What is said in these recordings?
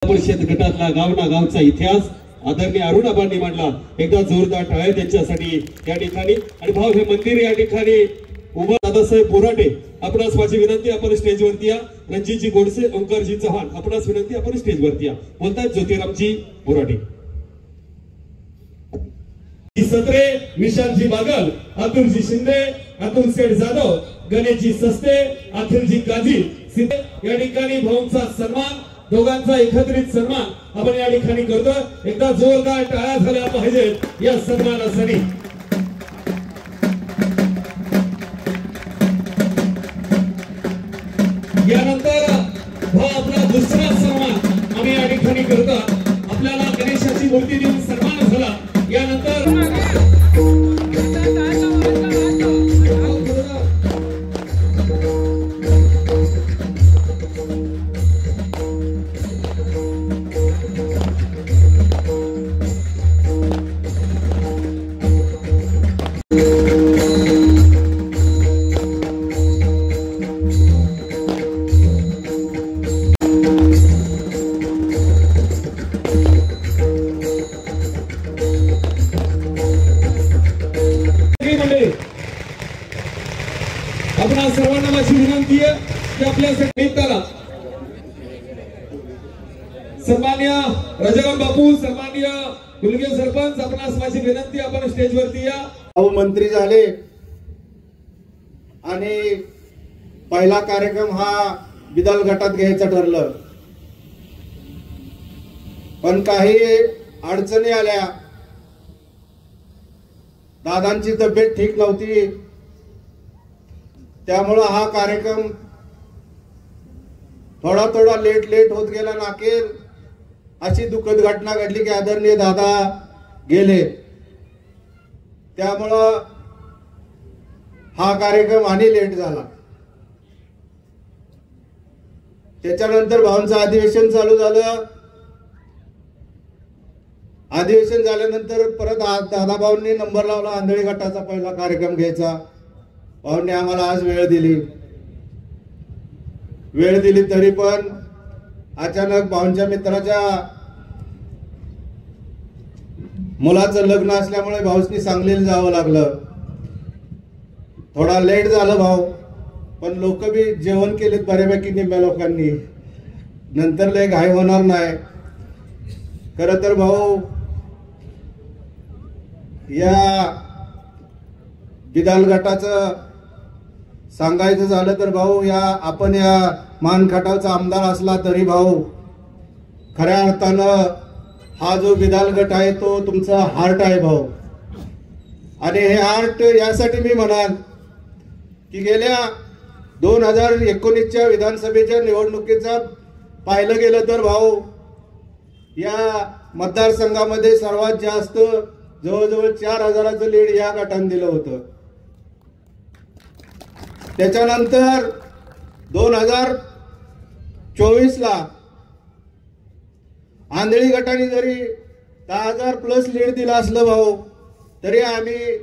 परिषद गटातला गावना गावचा इतिहास आदरणीय अरुण आबांनी मांडला। एकदा जोरदार टाळ्या त्यांच्यासाठी या ठिकाणी। आणि भाव हे मंदिर या ठिकाणी उभा दादासाहेब बोराटे आपणास माझी विनंती आपण स्टेजवरती या। रणजितजी गोडसे, ओंकारजी चव्हाण आपणास विनंती आपण स्टेजवरती या। बोलतात ज्योतिरामजी बोराटे, सत्रे, विशालजी बागल, अतुलजी शिंदे, अतुल सेठ जाधव, गणेशजी सस्ते, अखिलजी काजी या ठिकाणी भाऊंचा सन्मान, दोघांचा एकत्रित सन्मान आपण या ठिकाणी करतो। एकदा जोरदार टाळ्या झाल्या पाहिजेत या सन्मानासाठी। यानंतर हा आपला दुसरा सन्मान आम्ही या ठिकाणी करतो। आपल्याला गणेशाची मूर्ती देऊन सन्मान झाला। यानंतर आपणा सर्वांना माझी विनंती आहे की आपल्यासाठी सन्मान्य राजाराम बापू, सन्मान्य मुलगे सरपंच, आपणास माझी विनंती आपण स्टेजवरती या। मंत्री झाले आणि पहिला कार्यक्रम हा बिदाल गटात घ्यायचा ठरलं, पण काही अडचणी आल्या। दादांची तब्येत ठीक नव्हती, त्यामुळे हा कार्यक्रम थोडा लेट होत गेला। नाकेल अशी दुःखद घटना घडली की आदरणीय दादा गेले, त्यामुळं हा कार्यक्रम आणि लेट झाला। त्याच्यानंतर भाऊंचं अधिवेशन चालू झालं। अधिवेशन झाल्यानंतर परत दादा भाऊंनी नंबर लावला, आंधळी गटाचा पहिला कार्यक्रम घ्यायचा। भाऊंनी आम्हाला आज वेळ दिली तरी पण अचानक भाऊंच्या मित्राच्या मुलाचं लग्न असल्यामुळे भाऊसनी सांगलीला जावं लागलं। थोडा लेट झालं भाऊ, पण लोक बी जेवण केलेत बऱ्यापैकी निम्म्या लोकांनी, नंतर लय घाई होणार नाही। खरं तर भाऊ या बिदाल गटाचं सांगायचं झालं तर भाऊ, आपण या मानखटावचा आमदार असला तरी भाऊ खऱ्या अर्थानं हा जो बिदाल गट आहे तो तुमचा हार्ट आहे भाऊ। आणि हे हार्ट यासाठी मी म्हणाल की गेल्या 2019च्या विधानसभेच्या निवडणुकीचा पाहिलं गेलं तर भाऊ या मतदारसंघामध्ये सर्वात जास्त जवळजवळ 4000चं लीड या गटाने दिलं होतं। त्याच्यानंतर 2024ला आंधळी गटाने जरी 10,000 प्लस लीड दिला असलं भाऊ, तरी आम्ही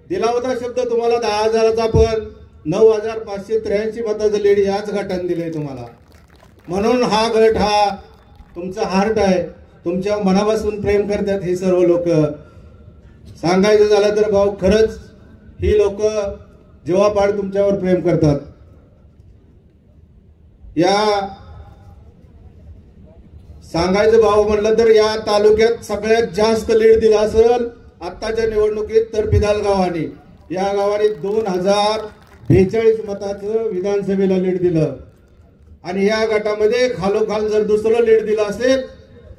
दिला होता शब्द तुम्हाला 10,000चा, पण 9,583 मताचं लीड याच गटाने दिले तुम्हाला। म्हणून हा गट हा तुमचा हार्ट आहे, तुमच्या मनापासून प्रेम करतात हे सर्व लोक। सांगायचं झालं तर भाऊ खरंच ही लोक जीवापाड तुमच्यावर प्रेम करतात। या सांगायचं भाऊ म्हटलं तर या तालुक्यात सगळ्यात जास्त लीड दिला असेल आत्ताच्या निवडणुकीत तर बिदाल गावाने। या गावाने 2042 मताचं विधानसभेला लीड दिलं। आणि या गटामध्ये खालोखाल जर दुसरं लीड दिलं असेल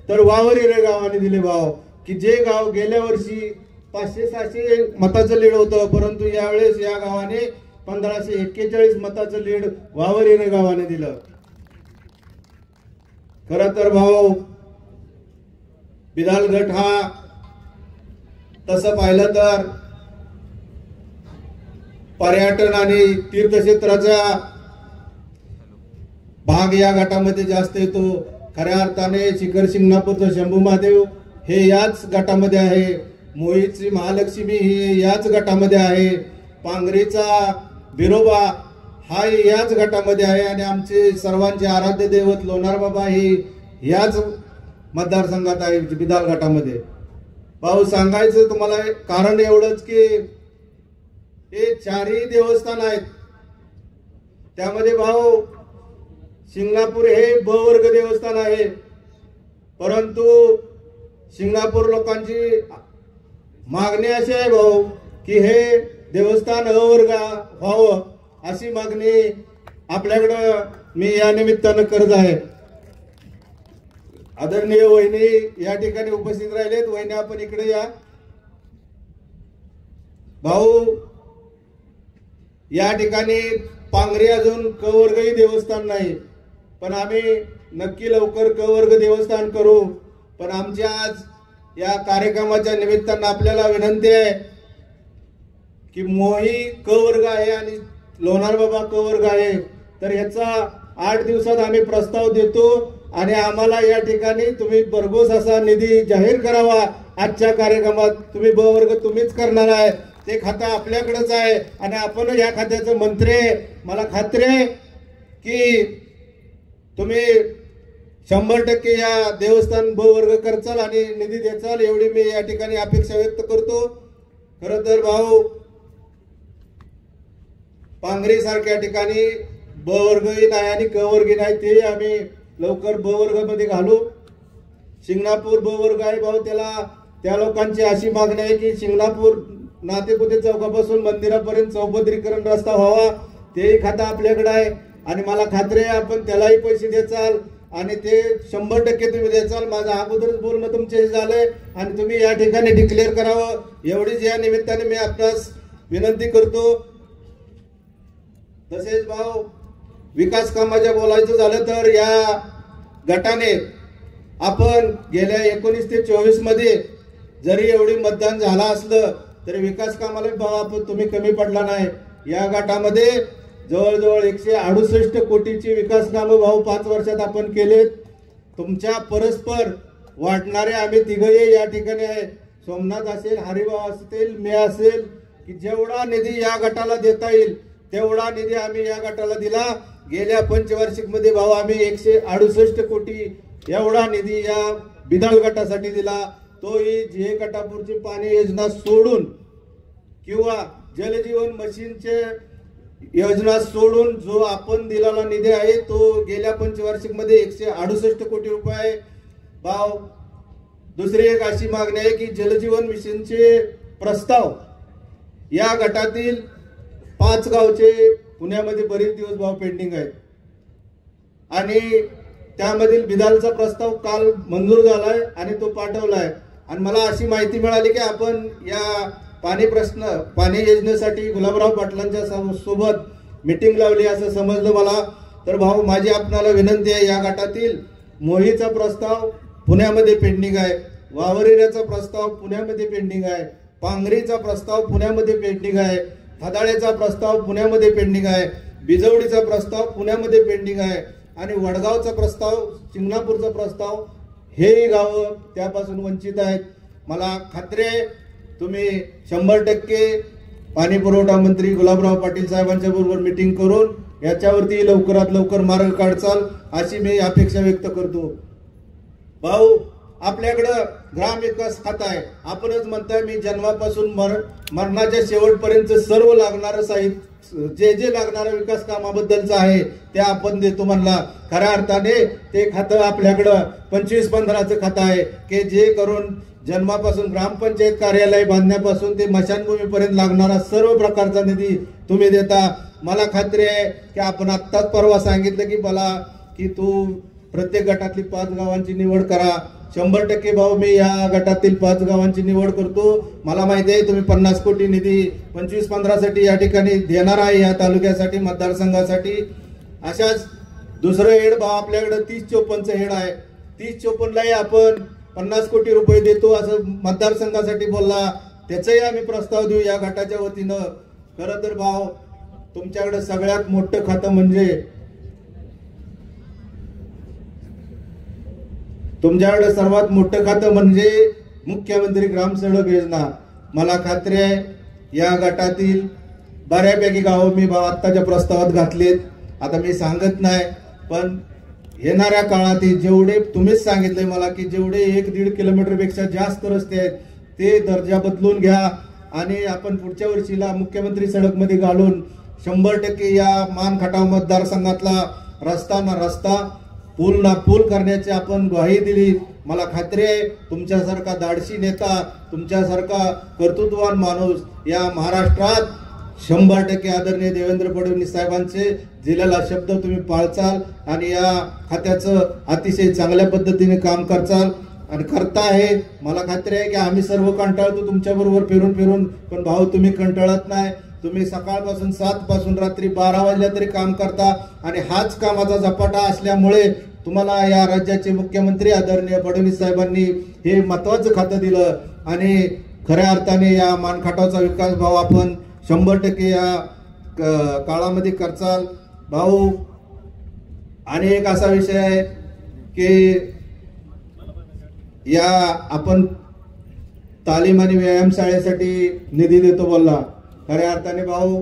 तर वावरिरे गावाने दिले भाऊ, की जे गाव गेल्या वर्षी 500-600 मताचं लीड होतं, परंतु यावेळेस या गावाने 1541 मताचं लीड वावरिरे गावाने दिलं। खरं तर भाऊ बिदाल गट हा तसं पाहिलं तर पर्यटन आणि तीर्थक्षेत्राचा भाग या गटामध्ये जास्त येतो। खऱ्या अर्थाने शिखर शिंगणापूरचं शंभू महादेव हे याच गटामध्ये आहे, मोहीची महालक्ष्मी ही याच गटामध्ये आहे, पांगरीचा बिरोबा हा याच गटामध्ये आहे आणि आमचे सर्वांचे आराध्य दैवत लोणार बाबा ही याच मतदारसंघात आहे बिदाल गटामध्ये। भाऊ सांगायचं तुम्हाला कारण एवढंच की हे चारही देवस्थान आहेत, त्यामध्ये भाऊ शिंगणापूर हे ब वर्ग देवस्थान आहे, परंतु शिंगणापूर लोकांची मागणी अशी आहे भाऊ की हे देवस्थान अ वर्ग व्हावं अशी मागणी आपल्याकडं मी या निमित्तानं करत आहे। आदरणीय वहिनी या ठिकाणी उपस्थित राहिलेत, वहिनी आपण इकडे या। भाऊ या ठिकाणी पांगरी अजून क वर्गही देवस्थान नाही, पण आम्ही नक्की लवकर क वर्ग देवस्थान करू। पण आमच्या आज या कार्यक्रमाच्या निमित्तानं आपल्याला विनंती आहे की मोही क वर्ग आहे आणि लोणार बाबा क वर्ग आहे, तर याचा 8 दिवसात आम्ही प्रस्ताव देतो आणि आम्हाला या ठिकाणी तुम्ही भरघोस असा निधी जाहीर करावा। आजच्या कार्यक्रमात तुम्ही ब वर्ग तुम्हीच करणार आहे, ते खातं आपल्याकडेच आहे आणि आपण या खात्याचे मंत्री आहे। मला खात्री आहे की तुम्ही 100% या देवस्थान ब वर्ग करचाल आणि निधी द्याचाल एवढी मी या ठिकाणी अपेक्षा व्यक्त करतो। खरं तर भाऊ पांगरी सारख्या ठिकाणी ब वर्गही नाही आणि क वर्ग नाही, ते आम्ही लवकर ब वर्ग मध्ये घालू। शिंगणापूर ब वर्ग आहे भाऊ, त्याला त्या लोकांची अशी मागणी आहे की शिंगणापूर नातेपुते चौकापासून मंदिरापर्यंत चौपदरीकरण रस्ता व्हावा, तेही खातं आपल्याकडे आहे आणि मला खात्री आहे आपण त्यालाही पैसे द्याचाल आणि ते 100% तुम्ही द्याचाल। माझं अगोदरच बोलणं तुमच्याशी झालंय आणि तुम्ही या ठिकाणी डिक्लेअर करावं एवढीच या निमित्ताने मी आपणास विनंती करतो। तसेच भाऊ विकास कामाच्या बोलायचं झालं तर या गटाने आपण गेल्या 19 ते 24 मध्ये जरी एवढी मतदान झालं असलं तरी विकास कामाला भाऊ तुम्ही कमी पडला नाही। या गटामध्ये जवळजवळ 168 कोटीची विकास कामं भाऊ 5 वर्षात आपण केलेत। तुमच्या परस्पर वाटणारे आम्ही तिघही या ठिकाणी आहे, सोमनाथ असेल, हरिभाऊ असतील, मी असेल, की जेवढा निधी या गटाला देता येईल तेवढा निधी आम्ही या गटाला दिला। गेल्या पंचवार्षिक मध्ये भाऊ आम्ही 168 कोटी एवढा निधी या बिदाल गटासाठी दिला, तोही जे गटापूरची पाणी योजना सोडून किंवा जलजीवन मशीनचे योजना सोडून जो आपण दिलेला निधी आहे तो गेल्या पंचवार्षिक मध्ये 168 कोटी रुपये आहे। भाऊ दुसरी एक अशी मागणी आहे की जलजीवन मिशनचे प्रस्ताव या गटातील 5 गावचे पुण्यामध्ये बरेच दिवस भाव पेंडिंग आहेत आणि त्यामधील बिदालचा प्रस्ताव काल मंजूर झालाय आणि तो पाठवलाय आणि मला अशी माहिती मिळाली की आपण या पाणी योजनेसाठी गुलाबराव पाटलांच्या सोबत मीटिंग लावली असं समजलं मला। तर भाऊ माझी आपणाला विनंती आहे, या गटातील मोहीचा प्रस्ताव पुण्यामध्ये पेंडिंग आहे, वावरेऱ्याचा प्रस्ताव पुण्यामध्ये पेंडिंग आहे, पांगरीचा प्रस्ताव पुण्यामध्ये पेंडिंग आहे, खदाळेचा प्रस्ताव पुण्यामध्ये पेंडिंग आहे, बिजवडीचा प्रस्ताव पुण्यामध्ये पेंडिंग आहे आणि वडगावचा प्रस्ताव, शिंगणापूरचा प्रस्ताव हे गाव त्यापासून वंचित आहेत। मला खात्री आहे तुम्ही 100% पाणी पुरवठा मंत्री गुलाबराव पाटील साहेबांच्या बरोबर मीटिंग करून याच्यावरती लवकरात लवकर मार्ग काढचाल अशी मी अपेक्षा व्यक्त करतो। भाऊ आपल्याकडं ग्रामविकास खातं आहे, आपणच म्हणताय मी जन्मापासून मरणाच्या शेवटपर्यंत सर्व लागणारं साहित्य जे लागणारं विकास कामाबद्दलचं आहे ते आपण देतो म्हणला। खऱ्या अर्थाने ते खातं आपल्याकडं 25-15चं खातं आहे की जे करून जन्मापासून ग्रामपंचायत कार्यालय बांधण्यापासून ते मशानभूमीपर्यंत लागणारा सर्व प्रकारचा निधी तुम्ही देता। मला खात्री आहे की आपण आत्ताच परवा सांगितलं की मला की तू प्रत्येक गटातली 5 गावांची निवड करा। 100% भाऊ मी या गटातील 5 गावांची निवड करतो। मला माहिती आहे तुम्ही 50 कोटी निधी 25-15 साठी या ठिकाणी देणार आहे या तालुक्यासाठी मतदारसंघासाठी। अशाच दुसरं हेड भाऊ आपल्याकडे 30-54 हेड आहे, 30-54 आपण 50 कोटी रुपये देतो असं मतदारसंघासाठी बोलला, त्याचाही आम्ही प्रस्ताव देऊ या गटाच्या वतीनं। खरं तर भाऊ तुमच्याकडे सगळ्यात मोठं खातं म्हणजे तुमच्याकडे सर्वात मोठं खातं म्हणजे मुख्यमंत्री ग्राम सडक योजना। मला खात्री आहे या गटातील बऱ्यापैकी गावं मी आत्ताच्या प्रस्तावात घातलीत, आता मी सांगत नाही पण येणाऱ्या काळातील जेवढे तुम्हीच सांगितले मला की जेवढे 1-1.5 किलोमीटर पेक्षा जास्त रस्ते आहेत ते दर्जा बदलून घ्या आणि आपण पुढच्या वर्षीला मुख्यमंत्री सडकमध्ये घालून 100% या मान खटाव मतदारसंघातला रस्ता ना रस्ता पूल ना पूल करण्याची आपण ग्वाही दिली. मला खात्री आहे तुमच्यासारखा धाडसी नेता, तुमच्यासारखा कर्तृत्ववान माणूस या महाराष्ट्रात 100% आदरणीय देवेंद्र फडणवीस साहेबांचे दिलेला शब्द तुम्ही पाळचाल आणि या खात्याचं अतिशय चांगल्या पद्धतीने काम करचाल आणि करता आहे. मला खात्री आहे की आम्ही सर्व कंटाळतो तुमच्या बरोबर फिरून फिरून, पण भाऊ तुम्ही कंटाळत नाही. तुम्ही सकाळपासून 7 पासून रात्री 12 वाजल्या तरी काम करता आणि हाच कामाचा झपाटा असल्यामुळे तुम्हाला या राज्याचे मुख्यमंत्री आदरणीय फडणवीस साहेबांनी हे महत्वाचं खातं दिलं आणि खऱ्या अर्थाने या मानखटावचा विकास भाऊ आपण 100% या काळामध्ये करचाल. भाऊ आणि एक असा विषय आहे की या आपण तालीम आणि व्यायाम शाळेसाठी निधी देतो बोलला. खऱ्या अर्थाने भाऊ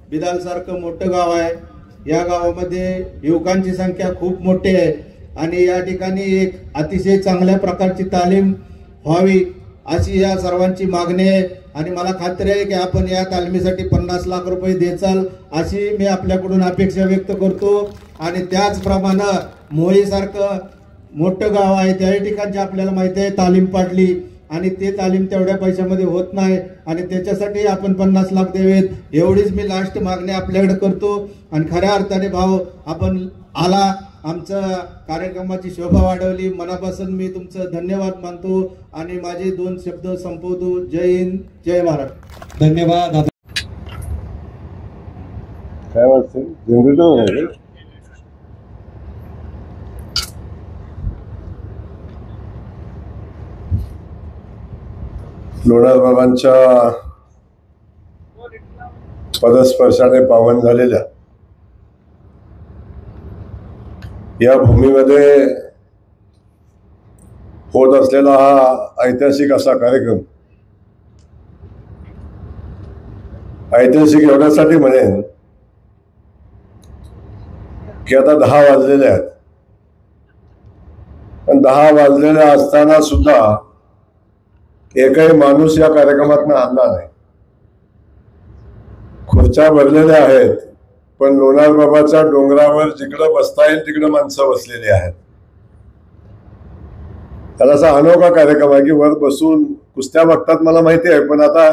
बिदाल सारखं मोठं गाव आहे, या गावामध्ये युवकांची संख्या खूप मोठी आहे आणि या ठिकाणी एक अतिशय चांगल्या प्रकारची तालीम व्हावी अशी या सर्वांची मागणी आहे आणि मला खात्री आहे की आपण या तालमीसाठी 50 लाख रुपये देचाल अशी मी आपल्याकडून अपेक्षा व्यक्त करतो. आणि त्याचप्रमाणे मोहीसारखं मोठं गाव आहे त्या ठिकाणची आपल्याला माहिती आहे तालीम पाडली आणि ते तालीम तेवढ्या पैशामध्ये होत नाही आणि त्याच्यासाठी आपण 50 लाख द्यावेत एवढीच मी लास्ट मागणी आपल्याकडे करतो. आणि खऱ्या अर्थाने भाऊ आपण आला, आमच्या कार्यक्रमाची शोभा वाढवली, मनापासून मी तुमचं धन्यवाद मानतो आणि माझे 2 शब्द संपवतो. जय हिंद, जय महाराष्ट्र. धन्यवाद. काय वाटतं लोणार बाबांच्या पदस्पर्शाने पावन झालेल्या या भूमीमध्ये होत असलेला हा ऐतिहासिक असा कार्यक्रम ऐतिहासिक एवढ्यासाठी म्हणेन की आता 10 वाजलेले आहेत, पण 10 वाजलेले असताना सुद्धा एकही माणूस या कार्यक्रमातून आणला नाही. खुर्च्या भरलेल्या आहेत पण लोणार बाबाच्या डोंगरावर जिकडं बसता येईल तिकडं माणसं बसलेली आहेत. त्याला असा अनोखा कार्यक्रम आहे की वर बसून कुस्त्या बघतात मला माहिती आहे, पण आता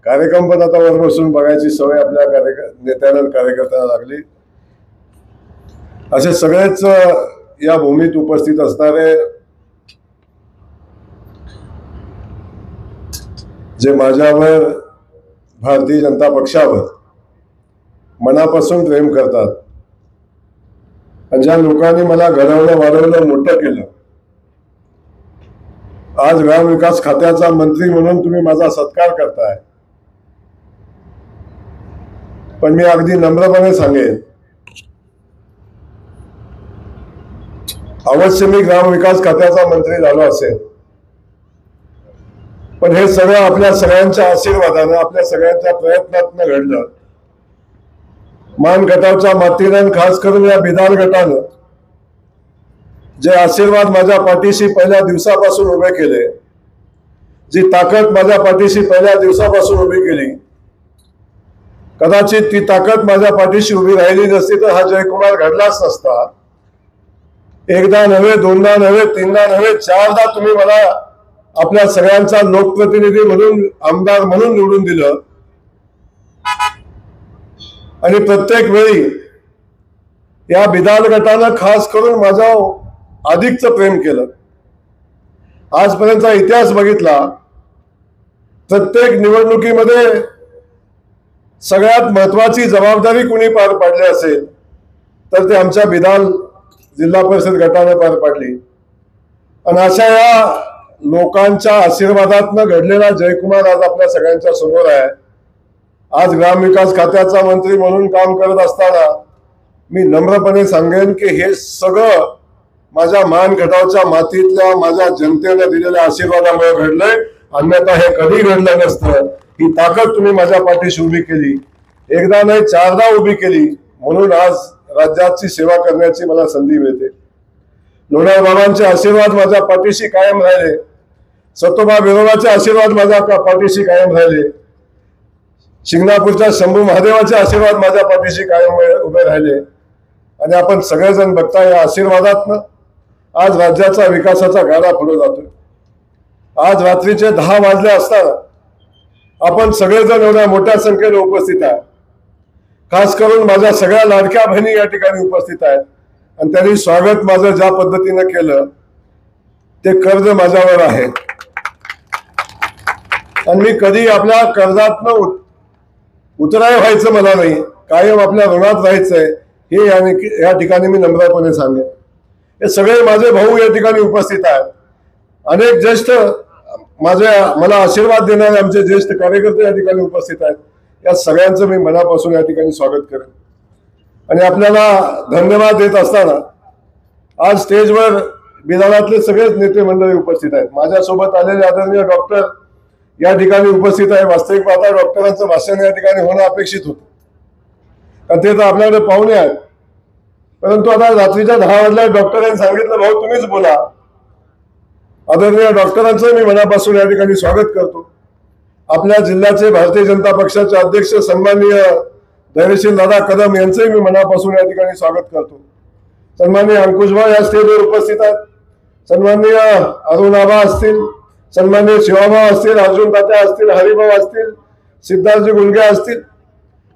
कार्यक्रम पण आता वर बसून बघायची सवय आपल्या नेत्यांना कार्यकर्त्यांना लागली. असे सगळेच या भूमीत उपस्थित असणारे जे माझ्यावर भारतीय जनता पक्षावर मनापासून प्रेम करतात आणि ज्या लोकांनी मला घडवलं वाढवलं मोठं केलं, आज ग्रामविकास खात्याचा मंत्री म्हणून तुम्ही माझा सत्कार करताय, पण मी अगदी नम्रपणे सांगेन अवश्य मी ग्रामविकास खात्याचा मंत्री झालो असेल, पण हे सगळं आपल्या सगळ्यांच्या आशीर्वादानं आपल्या सगळ्यांच्या प्रयत्नातनं घडलं. मान गटाच्या मातीनं खास करून या बिदाल गटानं जे आशीर्वाद माझ्या पाठीशी पहिल्या दिवसापासून उभे केले, जी ताकद माझ्या पाठीशी पहिल्या दिवसापासून उभी केली, कदाचित ती ताकद माझ्या पाठीशी उभी राहिली नसती तर हा जयकुमार घडलाच नसता. एकदा नव्हे, दोनदा नव्हे, तीनदा नव्हे, 4दा तुम्ही मला आपल्या सगळ्यांचा लोकप्रतिनिधी म्हणून आमदार म्हणून निवडून दिलं आणि प्रत्येक वेळी या बिदाल गटानं खास करून माझ्या अधिकचं प्रेम केलं. आजपर्यंतचा इतिहास बघितला, प्रत्येक निवडणुकीमध्ये सगळ्यात महत्वाची जबाबदारी कुणी पार पाडली असेल तर ते आमच्या बिदाल जिल्हा परिषद गटाने पार पाडली. आणि अशा या लोकांच्या आशीर्वादातनं घडलेला जयकुमार आज आपल्या सगळ्यांच्या समोर आहे. आज ग्रामविकास खात्याचा मंत्री म्हणून काम करत असताना मी नम्रपणे सांगेन की हे सगळं माझ्या मान गटावच्या मातीतल्या माझ्या जनतेने दिलेल्या आशीर्वादामुळे घडलंय, अन्यथा हे कधी घडलं नसतं. ही ताकद तुम्ही माझ्या पाठीशी उभी केली, एकदा नाही 4दा उभी केली, म्हणून आज राज्याची सेवा करण्याची मला संधी मिळते. लोणार बाबांचे आशीर्वाद माझ्या पाठीशी कायम राहिले, सतोबा बिरोबाचे आशीर्वाद माझ्या पाठीशी कायम राहिले, शिंगणापूरच्या शंभू महादेवाचे आशीर्वाद माझ्या पाठीशी कायम उभे राहिले आणि आपण सगळेजण बघता या आशीर्वादातनं आज राज्याचा विकासाचा गाडा पुढे जातोय. आज रात्रीचे 10 वाजले असताना आपण सगळेजण एवढ्या मोठ्या संख्येने उपस्थित आहे. खास करून माझ्या सगळ्या लाडक्या बहिणी या ठिकाणी उपस्थित आहेत आणि त्यांनी स्वागत माझं ज्या पद्धतीनं केलं ते कर्ज माझ्यावर आहे आणि मी कधी आपल्या कर्जातनं उतराय व्हायचं मला नाही, कायम आपल्या ऋणात राहायचंय हे या ठिकाणी मी नम्रपणे सांगेन. हे सगळे माझे भाऊ या ठिकाणी उपस्थित आहेत. अनेक ज्येष्ठ मला आशीर्वाद देणारे आमचे ज्येष्ठ कार्यकर्ते या ठिकाणी उपस्थित आहेत. या सगळ्यांचं मी मनापासून या ठिकाणी स्वागत करेन आणि आपल्याला धन्यवाद देत असताना आज स्टेजवर बिदानातले सगळेच नेते मंडळी उपस्थित आहेत. माझ्यासोबत आलेले आदरणीय डॉक्टर या ठिकाणी उपस्थित आहे. वास्तविक पाहता डॉक्टरांचं भाषण या ठिकाणी होणं अपेक्षित होतं कारण ते तर आपल्याकडे पाहुणे आहेत, परंतु आता रात्रीच्या 10 वाजल्या डॉक्टरांनी सांगितलं भाऊ तुम्हीच बोला. आदरणीय डॉक्टरांचं मी मनापासून या ठिकाणी स्वागत करतो. आपल्या जिल्ह्याचे भारतीय जनता पक्षाचे अध्यक्ष सन्माननीय धैर्यशील दादा कदम यांचंही मी मनापासून या ठिकाणी स्वागत करतो. सन्माननीय अंकुशभाऊ या स्टेजवर उपस्थित आहेत. सन्माननीय अरुणाबा असतील, सन्माननीय शिवाभाऊ असतील, अर्जुन तात्या असतील, हरिभाऊ असतील, सिद्धार्थजी गुलगे असतील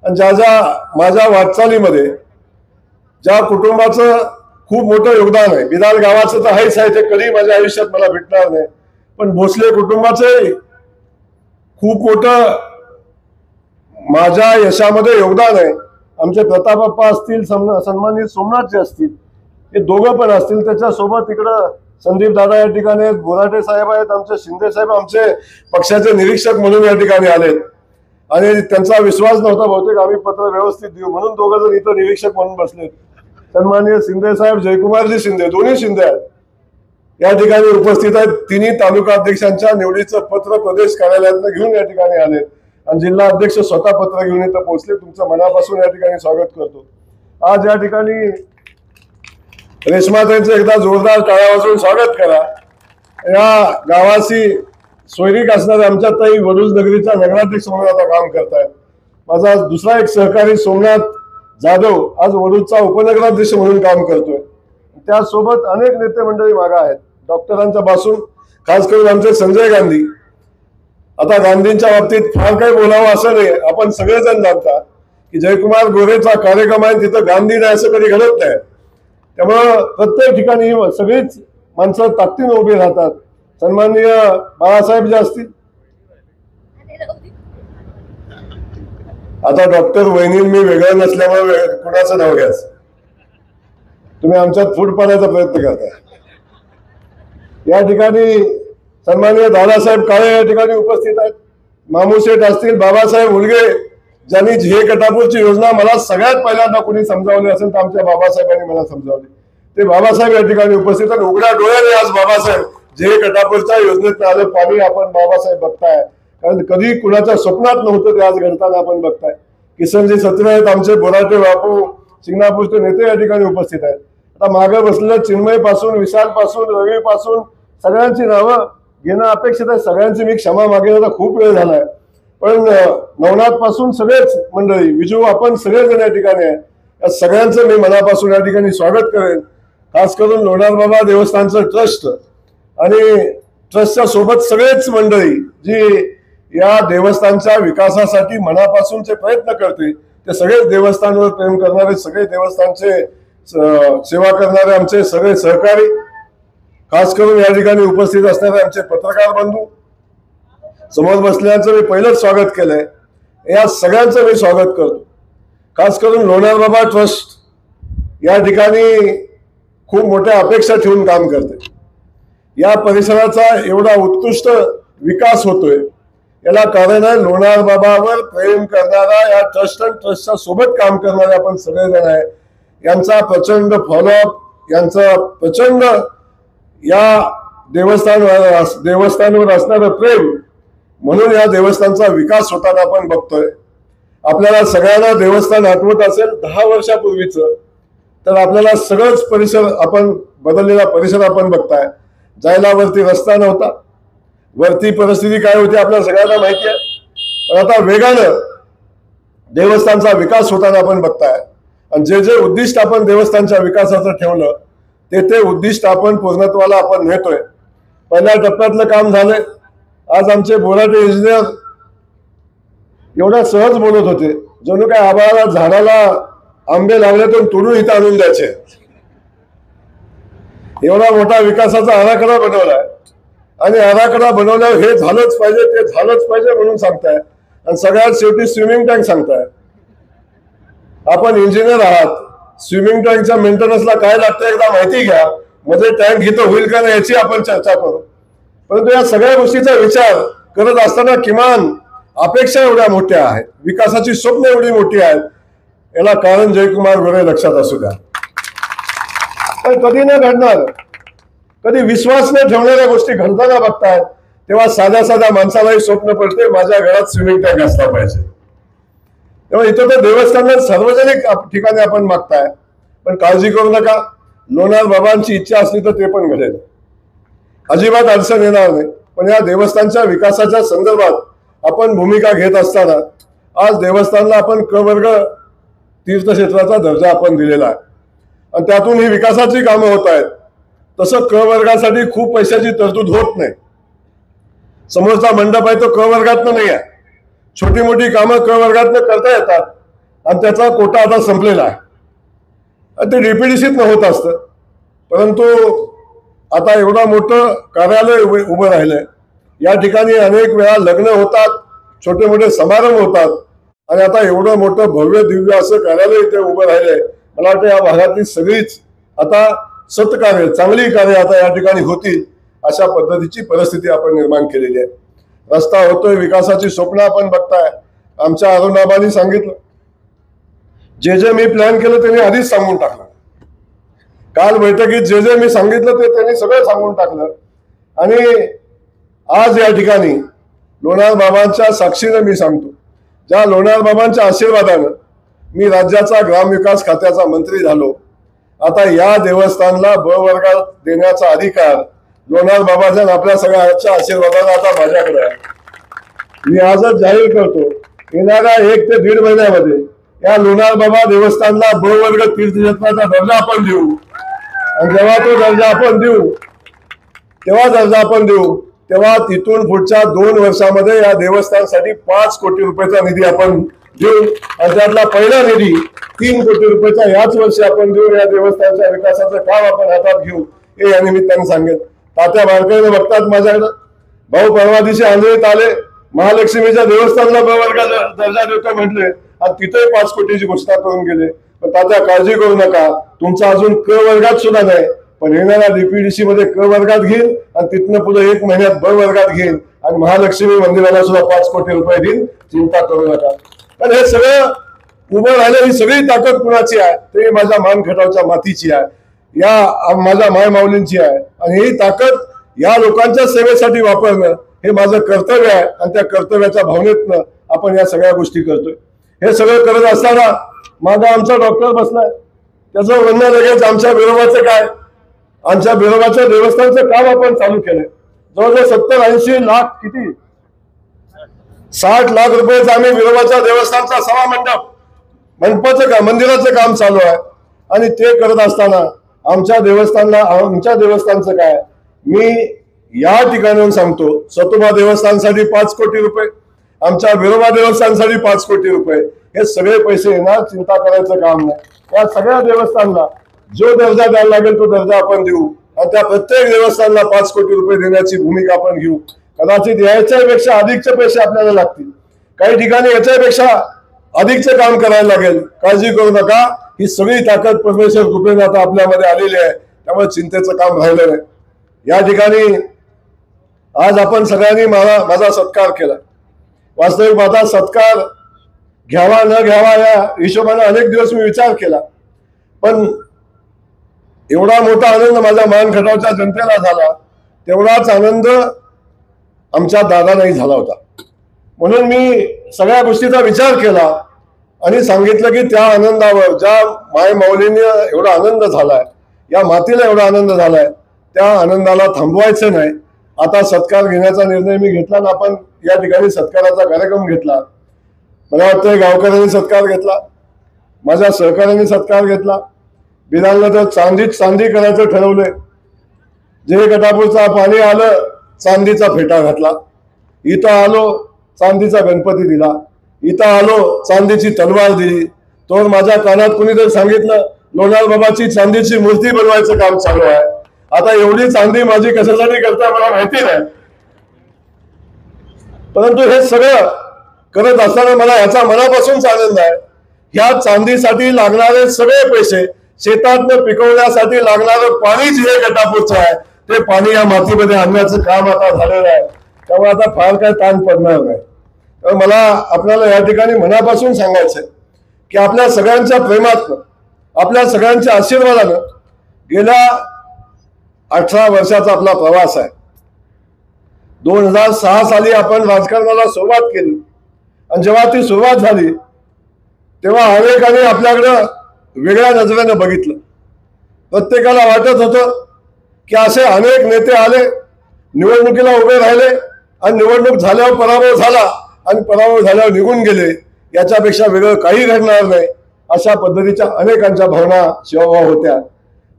आणि ज्या माझ्या वाटचालीमध्ये ज्या कुटुंबाचं खूप मोठं योगदान आहे. बिदाल गावाचं तर आहेच आहे, ते कधी माझ्या आयुष्यात मला भेटणार नाही, पण भोसले कुटुंबाचं खूप मोठं माझ्या यशामध्ये योगदान आहे. आमचे प्रतापप्पा असतील, सन्मानित सोमनाथजी असतील, हे दोघं पण असतील. त्याच्यासोबत इकडं संदीप दादा या ठिकाणी आहेत, बोराटे साहेब आहेत, आमचे शिंदे साहेब आमचे पक्षाचे निरीक्षक म्हणून या ठिकाणी आलेत आणि त्यांचा विश्वास नव्हता बहुतेक आम्ही पत्र व्यवस्थित देऊ म्हणून दोघं जण इथं निरीक्षक म्हणून बसलेत. सन्माननीय शिंदे साहेब, जयकुमारजी शिंदे, दोन्ही शिंदे आहेत या ठिकाणी उपस्थित आहेत. तिन्ही तालुका अध्यक्षांच्या निवडीचं पत्र प्रदेश कार्यालयातनं घेऊन या ठिकाणी आलेत आणि जिल्हा अध्यक्ष स्वतः पत्र घेऊन इथं पोहोचले. तुमचं मनापासून या ठिकाणी स्वागत करतो. आज या ठिकाणी रेश्माताईंचं एकदा जोरदार टाळ्या वाजवून स्वागत करा. या गावाशी सोयरीक असणाऱ्या आमच्या ताई वडूज नगरीच्या नगराध्यक्ष म्हणून आता काम करतायत. माझा दुसरा एक सहकारी सोमनाथ जाधव आज वडूजचा उपनगराध्यक्ष म्हणून काम करतोय. त्यासोबत अनेक नेते मंडळी मागा आहेत डॉक्टरांच्या पासून, खास करून आमचे संजय गांधी. आता गांधींच्या बाबतीत फार काही बोलावं असं नाही, आपण सगळेजण जाणता की जयकुमार गोरेचा कार्यक्रम आहे तिथं गांधी नाही असं कधी घडत नाही. त्यामुळं प्रत्येक ठिकाणी सगळीच माणसं ताकदीने उभी राहतात. सन्माननीय बाळासाहेब जे असतील, आता डॉक्टर वहिनी मी वेगळं नसल्यामुळे कुणाचं नाव घ्यायचं, तुम्ही आमच्यात फूट पाडण्याचा प्रयत्न करताय. या ठिकाणी सन्माननीय दादासाहेब काळे या ठिकाणी उपस्थित आहेत. मामूशेठ असतील, बाबासाहेब उलगे ज्यांनी झे कटापूरची योजना मला सगळ्यात पहिल्यांदा कोणी समजावली असेल तर आमच्या बाबासाहेबांनी मला समजावली. ते बाबासाहेब या ठिकाणी उपस्थित आहेत. उघड्या डोळ्याने आज बाबासाहेब झे कटापूरच्या योजनेत आलं पाणी आपण बाबासाहेब बघताय, कारण कधी कुणाच्या स्वप्नात नव्हतं ते आज घडताना आपण बघताय. किसनजी सत्रे आहेत, आमचे बोराटे बापू, शिंगणापूरचे नेते या ठिकाणी उपस्थित आहेत. आता मागे बसलेल्या चिन्मय पासून, विशाल पासून, रवी पासून सगळ्यांची नावं घेणं अपेक्षित आहे. सगळ्यांची मी क्षमा मागेल, आता खूप वेळ झालाय, पण नवनाथ पासून सगळेच मंडळी, विजू, आपण सगळेजण या ठिकाणी आहे. या सगळ्यांचं मी मनापासून या ठिकाणी स्वागत करेन. खास करून लोणार बाबा देवस्थानचं ट्रस्ट आणि ट्रस्टच्या सोबत सगळेच मंडळी जी या देवस्थानच्या विकासासाठी मनापासूनचे प्रयत्न करते, ते सगळेच देवस्थानवर प्रेम करणारे, सगळे देवस्थानचे सेवा करणारे आमचे सगळे सहकारी, खास करून या ठिकाणी उपस्थित असणारे आमचे पत्रकार बंधू, समोर बसल्याचं मी पहिलंच स्वागत केलंय. या सगळ्यांचं मी स्वागत करतो. खास करून लोणार बाबा ट्रस्ट या ठिकाणी खूप मोठ्या अपेक्षा ठेवून काम करते. या परिसराचा एवढा उत्कृष्ट विकास होतोय याला कारण आहे लोणार बाबावर प्रेम करणारा, या ट्रस्ट आणि ट्रस्टच्या सोबत काम करणारे आपण सगळेजण आहे. यांचा प्रचंड फॉलोअप, यांचा प्रचंड या देवस्थानवर असणारं प्रेम, म्हणून या देवस्थानचा विकास होताना आपण बघतोय. आपल्याला सगळ्यांना देवस्थान आठवत असेल 10 वर्षापूर्वीच, तर आपल्याला सगळंच परिसर आपण बदललेला परिसर आपण बघताय. जायला वरती रस्ता नव्हता, वरती परिस्थिती काय होती आपल्याला सगळ्यांना माहिती आहे. पण आता वेगानं देवस्थानचा विकास होताना आपण बघताय. आणि जे जे उद्दिष्ट आपण देवस्थानच्या विकासाचं ठेवलं ते उद्दिष्ट आपण पूर्णत्वाला आपण नेतोय. पहिल्या टप्प्यातलं काम झालंय. आज आमचे बोराटे इंजिनियर एवढ्या सहज बोलत होते जणू काय आबाळाला झाडाला आंबे लागले तर तुडून इथं आणून द्यायचे. एवढा मोठा विकासाचा आराखडा बनवलाय आणि आराखडा बनवल्यावर हे झालंच पाहिजे ते झालंच पाहिजे म्हणून सांगताय. आणि सगळ्यात शेवटी स्विमिंग टँक सांगताय. आपण इंजिनियर आहात, स्विमिंग टँकच्या मेंटेनन्सला काय लागतं एकदा माहिती घ्या, म्हणजे टँक इथं होईल का नाही याची आपण चर्चा करू. परंतु या सगळ्या गोष्टीचा विचार करत असताना किमान अपेक्षा एवढ्या मोठ्या आहेत, विकासाची स्वप्न एवढी मोठी आहेत, याला कारण जयकुमार गोरे लक्षात असू द्या. पण कधी न घडणार, कधी विश्वास न ठेवणाऱ्या गोष्टी घडताना बघतायत तेव्हा साध्या साध्या माणसालाही स्वप्न पडते माझ्या घरात स्विमिंग टँक असला पाहिजे. तेव्हा इथं तर देवस्थानात सार्वजनिक ठिकाणी आपण मागताय, पण काळजी करू नका, लोणार बाबांची इच्छा असली तर ते पण घडेल, अजिबात अडचण येणार नाही. पण या देवस्थानच्या विकासाच्या संदर्भात आपण भूमिका घेत असताना आज देवस्थानला आपण क वर्ग तीर्थक्षेत्राचा दर्जा आपण दिलेला आहे आणि त्यातून ही विकासाची कामं होत आहेत. तसं क वर्गासाठी खूप पैशाची तरतूद होत नाही. समोरचा मंडप आहे तो क वर्गातनं नाही आहे. छोटी मोठी कामं क वर्गातनं करता येतात आणि त्याचा कोटा आता संपलेला आहे आणि ते डीपीडीसीतनं होत असतं. परंतु आता एवढं मोठं कार्यालय उभं राहिलंय, या ठिकाणी अनेक वेळा लग्न होतात, छोटे मोठे समारंभ होतात आणि आता एवढं मोठं भव्य दिव्य असं कार्यालय इथे उभं राहिलंय. मला वाटतं या भागातली सगळीच आता सत्कार्य चांगली कार्य आता या ठिकाणी होतील अशा पद्धतीची परिस्थिती आपण निर्माण केलेली आहे. रस्ता होतोय, विकासाची स्वप्न आपण बघताय. आमच्या अरुणाबानी सांगितलं, जे जे मी प्लॅन केलं त्यांनी आधीच सांगून टाकलं. काल बैठकीत जे जे मी सांगितलं ते त्यांनी सगळं सांगून टाकलं. आणि आज या ठिकाणी लोणार बाबांच्या साक्षीनं मी सांगतो, ज्या लोणार बाबांच्या आशीर्वादानं मी राज्याचा ग्रामविकास खात्याचा मंत्री झालो, आता या देवस्थानला ब वर्गात देण्याचा अधिकार लोणार बाबाच्या आपल्या सगळ्यांच्या आशीर्वादाने आता माझ्याकडे आहे. मी आजच जाहीर करतो, येणाऱ्या 1 ते 1.5 महिन्यामध्ये या लोणार बाबा देवस्थानला ब वर्ग तीर्थक्षेत्राचा दर्जा आपण देऊ. आणि जेव्हा तो दर्जा आपण देऊ तेव्हा तिथून पुढच्या 2 वर्षामध्ये या देवस्थानासाठी 5 कोटी रुपयाचा निधी आपण देऊ आणि त्यातला पहिला निधी 3 कोटी रुपयाचा याच वर्षी आपण देऊ. या देवस्थानच्या विकासाचं काम आपण हातात घेऊ हे या निमित्ताने सांगेन. तात्या बारकाईने बघतात माझ्याकडे, भाऊ परवा दिवशी आंधळीत आले, महालक्ष्मीच्या देवस्थानला ब वर्गाचा दर्जा देतो म्हटले आणि तिथे 5 कोटीची घोषणा करून गेले. पण तात्या काळजी करू नका, तुमचा अजून क वर्गात सुद्धा नाही, पण येणाऱ्या डीपीडीसी मध्ये क वर्गात घेईल आणि तिथनं पुढे 1 महिन्यात ब वर्गात घेईल आणि महालक्ष्मी मंदिराला सुद्धा 5 कोटी रुपये देईल, चिंता करू नका. पण हे सगळं उभं राहिलं, ही सगळी ताकद कुणाची आहे? ते माझ्या मानखटावच्या मातीची आहे, या माझ्या मायमाऊलींची आहे. आणि ही ताकद या लोकांच्या सेवेसाठी वापरणं हे माझं कर्तव्य आहे आणि त्या कर्तव्याच्या भावनेतनं आपण या सगळ्या गोष्टी करतोय. हे सगळं करत असताना माझा आमचा डॉक्टर बसलाय, त्याचं म्हणणं लगेच आमच्या बिरोबाचं काय, आमच्या बिरोबाच्या देवस्थानचं काम आपण चालू केलंय. जवळजवळ 70-80 लाख, किती 60 लाख रुपयाचं आम्ही बिरोबाच्या देवस्थानचा सभा मंडपाचं काम, मंदिराचं काम चालू आहे. आणि ते करत असताना आमच्या देवस्थानचं काय, मी या ठिकाणाहून सांगतो, सतोबा देवस्थानसाठी 5 कोटी रुपये, आमच्या बिरोबा देवस्थानसाठी 5 कोटी रुपये, हे सगळे पैसे येणार, चिंता करायचं काम नाही. या सगळ्या देवस्थानला जो दर्जा द्यायला लागेल तो दर्जा आपण देऊ आणि त्या प्रत्येक देवस्थानला 5 कोटी रुपये देण्याची भूमिका आपण घेऊ. कदाचित याच्यापेक्षा अधिकचे पैसे आपल्याला लागतील, काही ठिकाणी याच्यापेक्षा अधिकचे काम करायला लागेल. काळजी करू नका, ही सगळी ताकद परमेश्वर कृपेने आता आपल्यामध्ये आलेली आहे, त्यामुळे चिंतेचं काम राहिलं नाही. या ठिकाणी आज आपण सगळ्यांनी माझा सत्कार केला. वास्तविक माझा सत्कार घ्यावा न घ्यावा या हिशोबाने अनेक दिवस मी विचार केला, पण एवढा मोठा आनंद माझ्या मानखटावच्या जनतेला झाला तेवढाच आनंद आमच्या दादांनाही झाला होता. म्हणून मी सगळ्या गोष्टीचा विचार केला आणि सांगितलं की त्या आनंदावर, ज्या मायमाऊलीने एवढा आनंद झालाय या मातीला एवढा आनंद झालाय, त्या आनंदाला थांबवायचं नाही. आता सत्कार घेण्याचा निर्णय मी घेतला ना, आपण या ठिकाणी सत्काराचा कार्यक्रम घेतला. मला वाटतं गावकऱ्यांनी सत्कार घेतला, माझ्या सहकार्यांनी सत्कार घेतला. बिलालनं तर चांदी करायचं ठरवलंय. जे गटापूरचा पाणी आलं, चांदीचा फेटा घातला. इथं आलो, चांदीचा गणपती दिला. इथं आलो, चांदीची तलवार दिली. तो माझ्या कानात कुणीतरी सांगितलं लोणार बाबाची चांदीची मूर्ती बनवायचं काम चालू आहे. आता एवढी चांदी माझी कशासाठी करता मला माहिती नाही, परंतु हे सगळं करत असताना मला याचा मनापासून आनंद आहे. ह्या चांदीसाठी लागणारे सगळे पैसे, शेतातनं पिकवण्यासाठी लागणारं पाणी जे गटापूरचं आहे ते पाणी या मातीमध्ये आणण्याचं काम आता झालेलं आहे. त्यामुळे आता फार काय ताण पडणार नाही. तर मला आपल्याला या ठिकाणी मनापासून सांगायचंय की आपल्या सगळ्यांच्या प्रेमातनं, आपल्या सगळ्यांच्या आशीर्वादानं गेल्या 18 वर्षाचा आपला प्रवास आहे. 2006 साली आपण राजकारणाला सुरुवात केली आणि जेव्हा ती सुरुवात झाली तेव्हा अनेकांनी आपल्याकडं वेगळ्या नजरेने बघितलं. प्रत्येकाला वाटत होतं की असे अनेक नेते आले, निवडणुकीला उभे राहिले आणि निवडणूक झाल्यावर पराभव झाला आणि पराभव झाल्यावर निघून गेले, याच्यापेक्षा वेगळं काही घडणार नाही, अशा पद्धतीच्या अनेकांच्या भावना शिवभाव होत्या.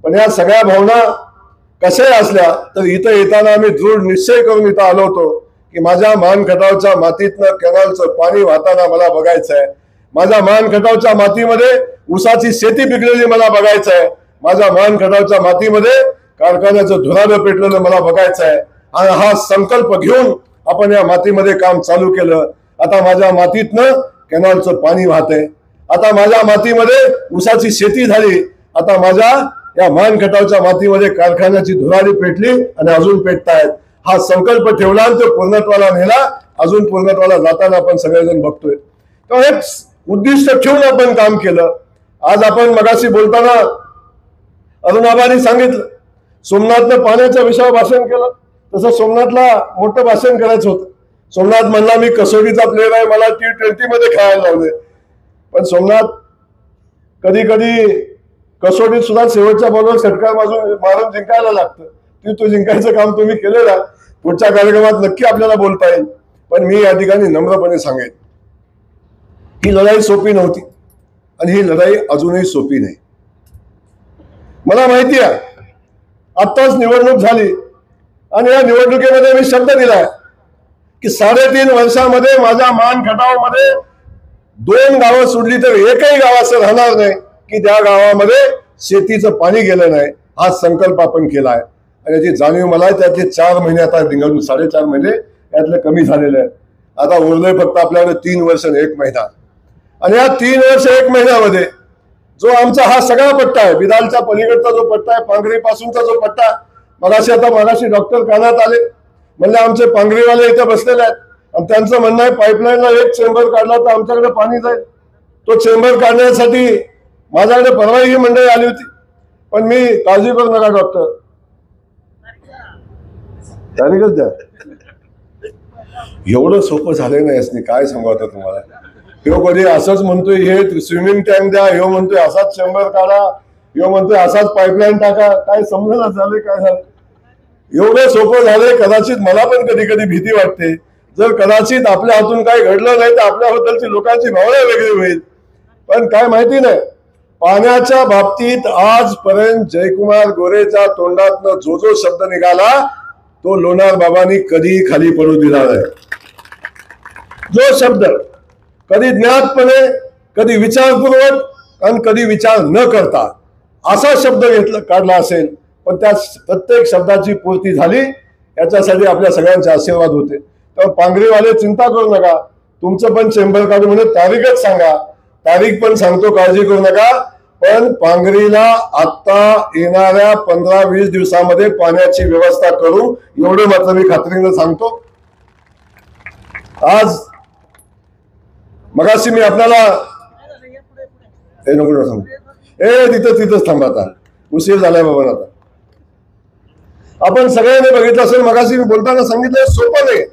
पण या सगळ्या भावना कशाही असल्या तर इथं येताना आम्ही दृढ निश्चय करून इथं आलो होतो की माझ्या मानखटावच्या मातीतनं कॅनॉलचं पाणी वाहताना मला बघायचं आहे. माझ्या मानखटावच्या मातीमध्ये ऊसाची शेती पिकलेली मला बघायचं आहे. माझ्या मानखटावच्या मातीमध्ये कारखान्याचं धुरानं पेटलेलं मला बघायचं आहे. आणि हा संकल्प घेऊन आपण या मातीमध्ये काम चालू केलं. आता माझ्या मातीतनं कॅनॉलचं पाणी वाहतंय. आता माझ्या मातीमध्ये ऊसाची शेती झाली. आता माझ्या या मानखटावच्या मातीमध्ये कारखान्याची धुराडी पेटली आणि अजून पेटतायत. हा संकल्प ठेवला आणि तो पूर्णत्वाला नेला. अजून पूर्णत्वाला जाताना आपण सगळेजण बघतोय. तर एक उद्दिष्ट ठेवून आपण काम केलं. आज आपण मगाशी बोलताना अरुणाबाईंनी सांगितलं सोमनाथनं पाण्याच्या विषयावर भाषण केलं, तसं सोमनाथला मोठं भाषण करायचं होतं. सोमनाथ म्हणला मी कसोटीचा प्लेअर आहे, मला T20 मध्ये खेळायला लावले. पण सोमनाथ कधी कधी कसोटीत सुद्धा शेवटच्या बॉलवर षटकार मारून जिंकायला लागतं. तो जिंकायचं काम तुम्ही केलेलं आहे. पुढच्या कार्यक्रमात नक्की आपल्याला बोलता येईल. पण मी या ठिकाणी नम्रपणे सांगेन ही लढाई सोपी नव्हती आणि ही लढाई अजूनही सोपी नाही. मला माहिती आहे आत्ताच निवडणूक झाली आणि या निवडणुकीमध्ये मी शब्द दिलाय की 3.5 वर्षामध्ये माझ्या मानखटावमध्ये 2 गावं सोडली तर एकही गाव असं राहणार नाही की त्या गावामध्ये शेतीचं पाणी गेलं नाही. हा संकल्प आपण केलाय आणि याची जाणीव मला त्यातले 4 महिने आता निघालून 4.5 महिने यातले कमी झालेले आहेत. आता उरले फक्त आपल्याकडे 3 वर्ष आणि 1 महिना. आणि या 3 वर्ष 1 महिन्यामध्ये जो आमचा हा सगळा पट्टा आहे, बिदालच्या पलीकडचा जो पट्टा आहे, पांगरी पासूनचा जो पट्टा, मगाशी डॉक्टर कानात आले म्हणले आमचे पांगरीवाले इथे बसलेले आहेत आणि त्यांचं म्हणणं आहे पाईपलाईनला एक चेंबर काढला तर आमच्याकडे पाणी जाईल. तो चेंबर काढण्यासाठी माझ्याकडे परवाही ही मंडळी आली होती. पण मी काळजी करू नका डॉक्टर, तारीखच द्या. एवढं सोपं झालं नाही असणे काय सांगू आता तुम्हाला. ह्यो कधी असंच म्हणतोय हे स्विमिंग टँक द्या, ह्यो म्हणतोय असाच चेंबर काढा, ह्यो म्हणतोय असाच पाईपलाईन टाका, काय समजणं झालं काय झालं. एवढं सोपं झालंय. कदाचित मला पण कधी कधी भीती वाटते जर कदाचित आपल्या हातून काही घडलं नाही तर आपल्याबद्दलची लोकांची भावना वेगळी होईल. पण काय माहिती नाही, पाण्याच्या बाबतीत आजपर्यंत जयकुमार गोरेच्या तोंडातनं जो जो शब्द निघाला तो लोणार बाबांनी कधी खाली पडू दिला नाही. जो शब्द कधी ज्ञातपणे, कधी विचारपूर्वक आणि कधी विचार न करता असा शब्द काढला असेल, पण त्या प्रत्येक शब्दाची पूर्ती झाली. याच्यासाठी आपल्या सगळ्यांचे आशीर्वाद होते. तर पांगरीवाले चिंता करू नका, तुमचं पण चेंबर काढू म्हणून तारीखच सांगा. तारीख पण सांगतो, काळजी करू नका. पण पांगरीला आता येणाऱ्या 15-20 दिवसामध्ये पाण्याची व्यवस्था करू, एवढं मात्र मी खात्रीनं सांगतो. आज मगाशी मी आपल्याला नको सांगतो, तिथंच थांबा, आता उशीर झालाय बाबा. आता आपण सगळ्यांनी बघितलं असेल, मगाशी मी बोलताना सांगितलं सोपं नाही.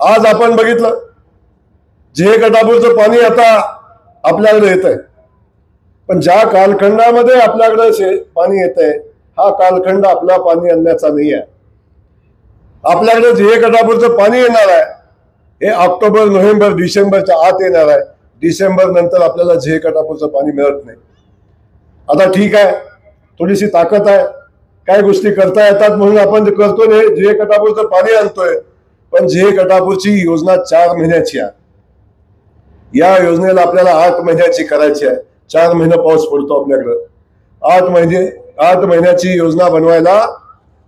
आज आपण बघितलं जे गटापूरचं पाणी आता आपल्याकडे येत आहे, पण ज्या कालखंडामध्ये आपल्याकडे पाणी येत आहे हा कालखंड आपला पाणी आणण्याचा नाही आहे. आपल्याकडे जे गटापूरचं पाणी येणार आहे हे ऑक्टोबर नोव्हेंबर डिसेंबरच्या आत येणार आहे. डिसेंबर नंतर आपल्याला जे गटापूरचं पाणी मिळत नाही. आता ठीक आहे, थोडीशी ताकद आहे, काय गोष्टी करता येतात म्हणून आपण ते करतो नाही. जे गटापूरचं पाणी आणतोय, पण जे गटापूरची योजना 4 महिन्याची आहे. या योजनेला आपल्याला 8 महिन्याची करायची आहे. 4 महिने पाऊस पडतो आपल्याकडं. 8 महिन्याची योजना बनवायला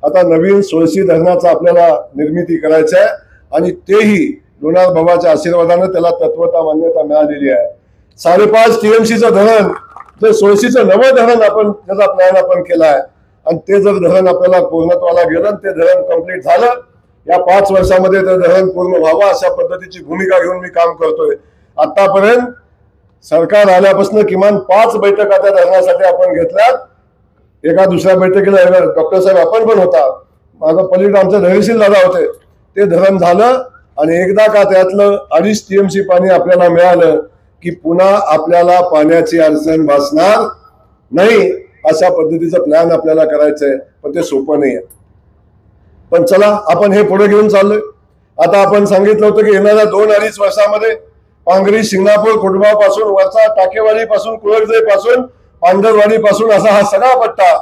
आता नवीन 16 धरणाचा आपल्याला निर्मिती करायची आहे आणि तेही लोणार बाबाच्या आशीर्वादाने त्याला तत्वता मान्यता मिळालेली आहे. 5.5 TMCचं धरण, ते 16चं नवं धरण आपण त्याचा प्लॅन आपण केला आहे आणि ते जर धरण आपल्याला पूर्णत्वाला गेलं, ते धरण कंप्लीट झालं, या 5 वर्षामध्ये ते धरण पूर्ण व्हावं अशा पद्धतीची भूमिका घेऊन मी काम करतोय. आतापर्यंत सरकार आल्यापासून किमान 5 बैठका त्या धरणासाठी आपण घेतल्यात. एका दुसऱ्या बैठकीला डॉक्टर साहेब आपण पण होता, माझं पलीकडे आमचे धैर्यशील दादा होते. ते धरण झालं आणि एकदा का त्यातलं 2.5 TMC पाणी आपल्याला मिळालं की पुन्हा आपल्याला पाण्याची अडचण भासणार नाही. अशा पद्धतीचं प्लॅन आपल्याला करायचंय, पण ते सोपं नाही आहे. पण चला आपण हे पुढे घेऊन चाललोय. आता आपण सांगितलं होतं की येणाऱ्या 2-2.5 वर्षामध्ये पांगरी, शिंगणापूर, कुटबाव पासून वरचा टाकेवाडी पासून कुळकजई पासून पांढरवाडी पासून असा हा सगळा पट्टा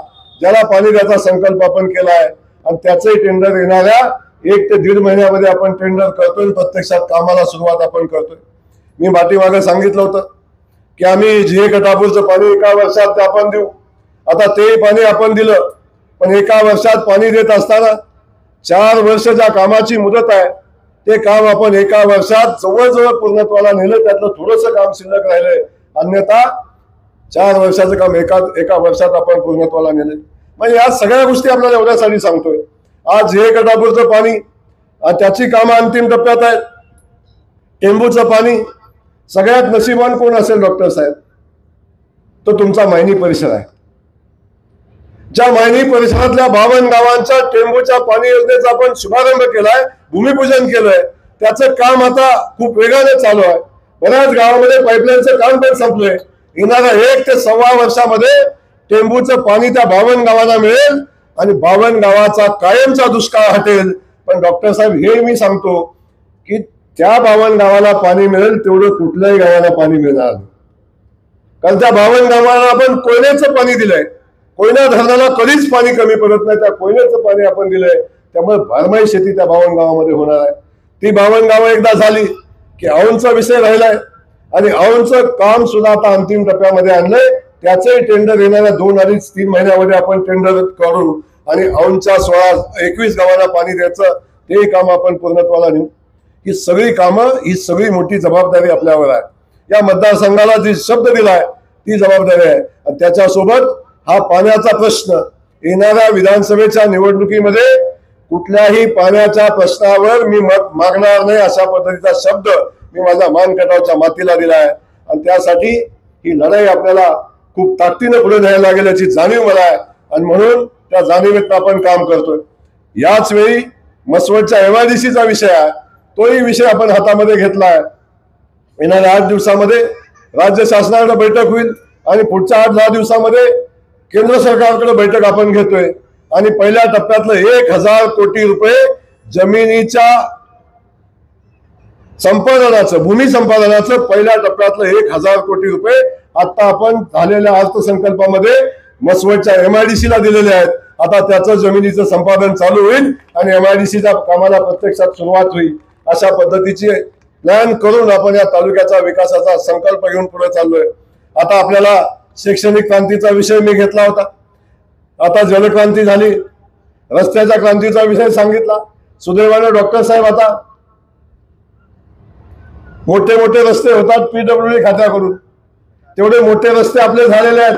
ज्याला पाणी द्यायचा संकल्प आपण केला आहे आणि त्याचंही टेंडर येणाऱ्या 1 ते 1.5 महिन्यामध्ये आपण टेंडर करतोय. प्रत्यक्षात कामाला सुरुवात आपण करतोय. मी पाठीमागे सांगितलं होतं की आम्ही जे गटापूरचं पाणी 1 वर्षात ते आपण देऊ. आता ते पाणी आपण दिलं, पण 1 वर्षात पाणी देत असताना 4 वर्ष ज्या कामाची मुदत आहे ते काम आपण 1 वर्षात जवळजवळ पूर्णत्वाला नेलं. त्यातलं थोडंसं काम शिल्लक राहिलंय, अन्यथा 4 वर्षाचं काम एका वर्षात आपण पूर्णत्वाला नेले. म्हणजे या सगळ्या गोष्टी आपल्याला एवढ्यासाठी सांगतोय. आज जे गटापूरचं पाणी त्याची कामं अंतिम टप्प्यात आहेत. टेंबूचं पाणी सगळ्यात नशीबवान कोण असेल डॉक्टर साहेब, तो तुमचा मायनी परिसर आहे. ज्या मायनी परिसरातल्या 52 गावांच्या टेंबूच्या पाणी योजनेचा आपण शुभारंभ केलाय, भूमिपूजन केलंय, त्याचं काम आता खूप वेगाने चालू आहे. बऱ्याच गावामध्ये पाईपलाईनचं काम पण संपलंय. येणाऱ्या 1 ते 1.25 वर्षामध्ये टेंबूचं पाणी त्या 52 गावांना मिळेल आणि 52 गावाचा कायमचा दुष्काळ हटेल. पण डॉक्टर साहेब हे मी सांगतो की त्या 52 गावाला पाणी मिळेल तेवढं कुठल्याही गावाला पाणी मिळणार नाही. कारण त्या 52 गावाला आपण कोयनेचं पाणी दिलंय. कोयना धरणाला कधीच पाणी कमी पडत नाही. त्या कोयनेचं पाणी आपण दिलंय, त्यामुळे भरमाई शेती त्या 52 गावामध्ये होणार आहे. ती 52 गावं एकदा झाली की औंधचा विषय राहिलाय आणि औंधचं काम सुद्धा आता अंतिम टप्प्यामध्ये आणलंय. त्याचंही टेंडर येणाऱ्या 2-2.5-3 महिन्यामध्ये आपण टेंडर करू आणि औंधच्या 16-21 गावांना पाणी द्यायचं तेही काम आपण पूर्णत्वाला नेऊ. ही सगळी कामं, ही सगळी मोठी जबाबदारी आपल्यावर आहे. या मतदारसंघाला जी शब्द दिलाय ती जबाबदारी आहे. आणि त्याच्यासोबत हा पाण्याचा प्रश्न येणाऱ्या विधानसभेच्या निवडणुकीमध्ये कुठल्याही पाण्याच्या प्रश्नावर मी मत मागणार नाही अशा पद्धतीचा शब्द मी माझ्या मानकटावच्या मातीला दिला आहे. आणि त्यासाठी ही लढाई आपल्याला खूप ताकदीने पुढे न्यायला लागेल याची जाणीव मला आहे आणि म्हणून त्या जाणीवेत आपण काम करतोय. याच वेळी मसवडच्या MIDCचा विषय आहे, तोही विषय आपण हातामध्ये घेतला आहे. येणाऱ्या 8 दिवसामध्ये राज्य शासनाकडे बैठक होईल आणि पुढच्या 8-10 दिवसामध्ये केंद्र सरकारकडे बैठक आपण घेतोय आणि पहिल्या टप्प्यातलं 1000 कोटी रुपये जमिनीच्या संपादनाचं, भूमी संपादनाचं पहिल्या टप्प्यातलं 1000 कोटी रुपये आता आपण झालेल्या अर्थसंकल्पामध्ये मसवडच्या MIDCला दिलेले आहेत. आता त्याचं जमिनीचं संपादन चालू होईल आणि MIDCच्या कामाला प्रत्यक्षात सुरुवात होईल. अशा पद्धतीचे प्लॅन करून आपण या तालुक्याचा विकासाचा संकल्प घेऊन पुढे चाललोय. आता आपल्याला शैक्षणिक क्रांतीचा विषय मी घेतला होता, आता जलक्रांती झाली, रस्त्याच्या क्रांतीचा विषय सांगितला. सुदैवाने डॉक्टर साहेब आता मोठे मोठे रस्ते होतात PWD खात्याकडून, तेवढे मोठे रस्ते आपले झालेले आहेत.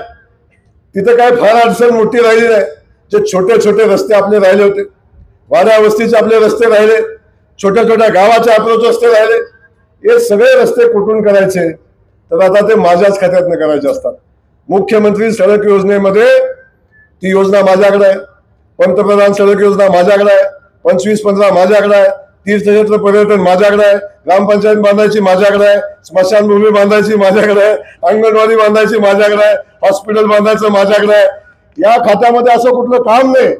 तिथे काय फार अडचण मोठी राहिली नाही. जे छोटे छोटे रस्ते आपले राहिले होते, वाड्या वस्तीचे आपले रस्ते राहिले, छोट्या छोट्या गावाचे अप्रोच रस्ते राहिले, हे सगळे रस्ते कुठून करायचे तर आता ते माझ्याच खात्यातनं करायचे असतात. मुख्यमंत्री सडक योजनेमध्ये ती योजना माझ्याकडे आहे, पंतप्रधान सडक योजना माझ्याकडे आहे, 25-15 माझ्याकडे आहे, तीर्थक्षेत्र पर्यटन माझ्याकडे आहे, ग्रामपंचायत बांधायची माझ्याकडे आहे, स्मशानभूमी बांधायची माझ्याकडे आहे, अंगणवाडी बांधायची माझ्याकडे आहे, हॉस्पिटल बांधायचं माझ्याकडे आहे. या खात्यामध्ये असं कुठलं काम नाही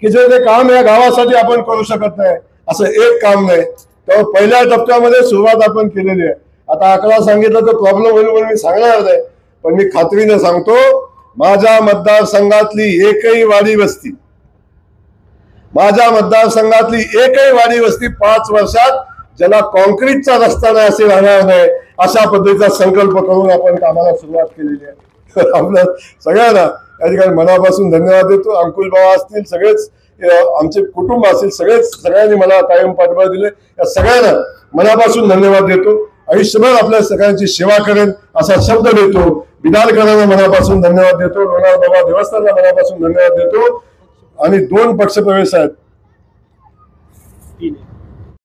की जे ते काम या गावासाठी आपण करू शकत नाही, असं एक काम नाही. तर पहिल्या टप्प्यामध्ये सुरुवात आपण केलेली आहे. आता आकडा सांगितलं तर प्रॉब्लेम होईल म्हणून मी सांगणार नाही, पण मी खात्रीने सांगतो माझ्या मतदारसंघातली एकही वाडी वस्ती, माझ्या मतदारसंघातली एकही वाडी वस्ती 5 वर्षात ज्याला कॉन्क्रीटचा रस्ता नाही असे राहणार नाही, अशा पद्धतीचा संकल्प करून आपण कामाला सुरुवात केलेली आहे. आपल्या सगळ्यांना या ठिकाणी मनापासून धन्यवाद देतो. अंकुश बाबा असतील, सगळेच आमचे कुटुंब असतील, सगळ्यांनी मला कायम पाठबळ दिले, या सगळ्यांना मनापासून धन्यवाद देतो. आयुष्यभर आपल्या सगळ्यांची सेवा करेन असा शब्द देतो. विधानकरांना मनापासून धन्यवाद देतो, लोणार बाबा देवस्थानला मनापासून धन्यवाद देतो. आणि 2 पक्षप्रवेश आहेत.